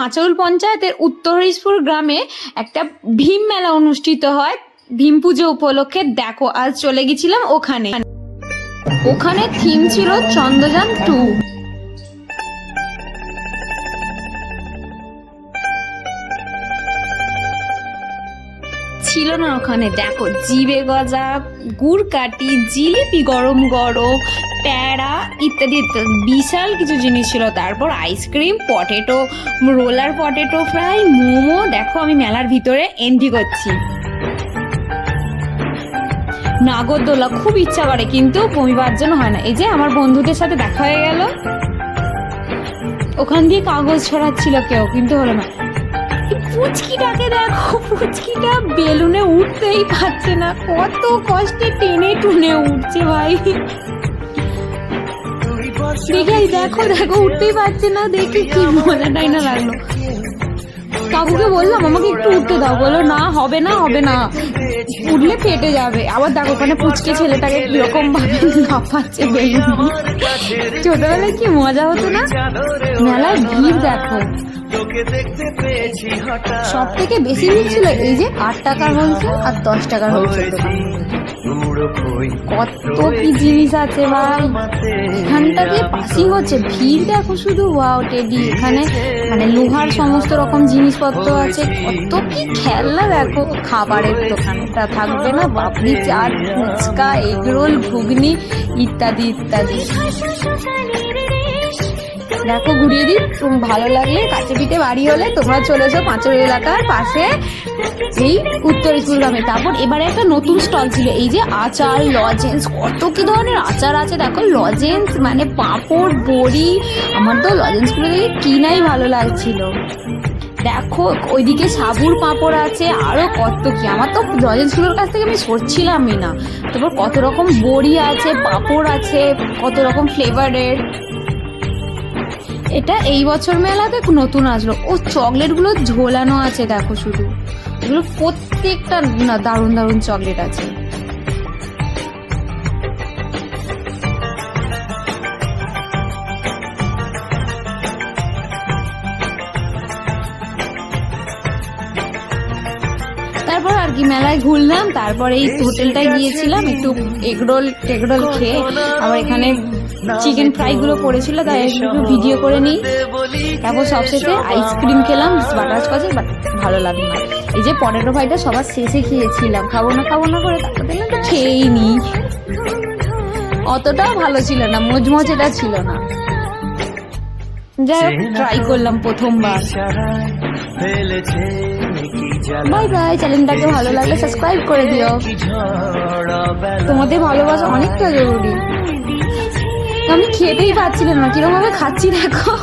পাঁচাউল পঞ্চায়েতের উত্তর হরিশপুর গ্রামে একটা ভীম মেলা অনুষ্ঠিত হয় ভীম পুজো উপলক্ষে। দেখো আজ চলে গেছিলাম ওখানে থিম ছিল চন্দ্রযান 2। ছিল না ওখানে, দেখো জিবে গজা, গুড় কাটি, জিলিপি গরম গরম, প্যাড়া ইত্যাদি ইত্যাদি বিশাল কিছু জিনিস ছিল। তারপর ice cream, potato roller, potato fry, momo. দেখো আমি মেলার ভিতরে এন্ট্রি করছি। নাগরদোলা খুব ইচ্ছা করে কিন্তু বমিবার জন্য হয় না। এই যে আমার বন্ধুদের সাথে দেখা হয়ে গেল, ওখান দিয়ে কাগজ ছড়াচ্ছিল কেউ, কিন্তু হলো না। পুচকিটাকে দেখো, পুচকিটা বেলুনে উঠতেই পারছে না, কত কষ্টে টেনে টুনে উঠছে ভাই। দেখে দেখো দেখো উঠতেই পারছে না, দেখে কি মজাটাই না লাগলো। কাকুকে বললাম আমাকে একটু উঠতে দাও, বলো না হবে না হবে না, উঠলে ফেটে যাবে। আবার দেখো ওখানে পুচকে ছেলেটাকে কিরকম ভাবে লাফাচ্ছে বেলুন। ছোটবেলায় কি মজা হতো না। মেলায় ভিড় দেখো, সব থেকে বেশি ভিড় ছিল এই যে 8 টাকার হোলসেল আর 10 টাকার হোলসেল দোকান। কত কি জিনিস আছে ভাই, এখানটা দিয়ে পাসিং হচ্ছে। ভিড় দেখো শুধু, ওয়াও টেডি, এখানে মানে লোহার সমস্ত রকম জিনিসপত্র আছে। কত কি খেলনা দেখো। খাবারের দোকানটা থাকবে না, পাপড়ি চাট, ফুচকা, এগরোল, ঘুগনি ইত্যাদি ইত্যাদি। দেখো ঘুরিয়ে দিই, ভালো লাগলে কাছে পিঠে বাড়ি হলে তোমরা চলে এসো পাঁচাউল এলাকার পাশে এই উত্তর হরিশপুর গ্রামে। তারপর এবারে একটা নতুন স্টল ছিল, এই যে আচার, লজেন্স, কত কি ধরনের আচার আছে দেখো। লজেন্স মানে পাঁপড়, বড়ি। আমার তো লজেন্সগুলো দেখে কিনাই ভালো লাগছিল। দেখো ওইদিকে সাবুর পাঁপড় আছে, আরো কত কি। আমার তো লজেন্সগুলোর কাছ থেকে আমি সরছিলামই না। তারপর কত রকম বড়ি আছে, পাঁপড় আছে, কত রকম ফ্লেভারের। এটা এই বছর মেলাতে নতুন আসলো। ও চকলেটগুলো ঝোলানো আছে দেখো শুধু, এগুলো প্রত্যেকটা দারুণ দারুণ চকলেট আছে। তারপর আর কি মেলায় ঘুরলাম, তারপর এই হোটেলটায় গিয়েছিলাম একটু এগরোল টেগরোল খেয়ে। আবার এখানে চিকেন ফ্রাই গুলো পড়েছিল, তাই একটু ভিডিও করে নিই। তারপর সবশেষে আইসক্রিম খেলাম বাটারস্কচে, বাট ভালো লাগলো না। এই যে পটেটো ফ্রাইটা সবার শেষে খেয়েছিলাম, খাবো না করে, তারপর দেখলাম তো খেয়েই নি। অতটাও ভালো ছিল না, মজমজেটা ছিল না। যাই হোক ট্রাই করলাম প্রথমবার। Bye bye. চ্যানেলটাকে ভালো লাগলে সাবস্ক্রাইব করে দিও, তোমাদের ভালোবাসা অনেকটা জরুরি। আমি খেতেই পাচ্ছিলাম না, কিরকম ভাবে খাচ্ছি দেখো।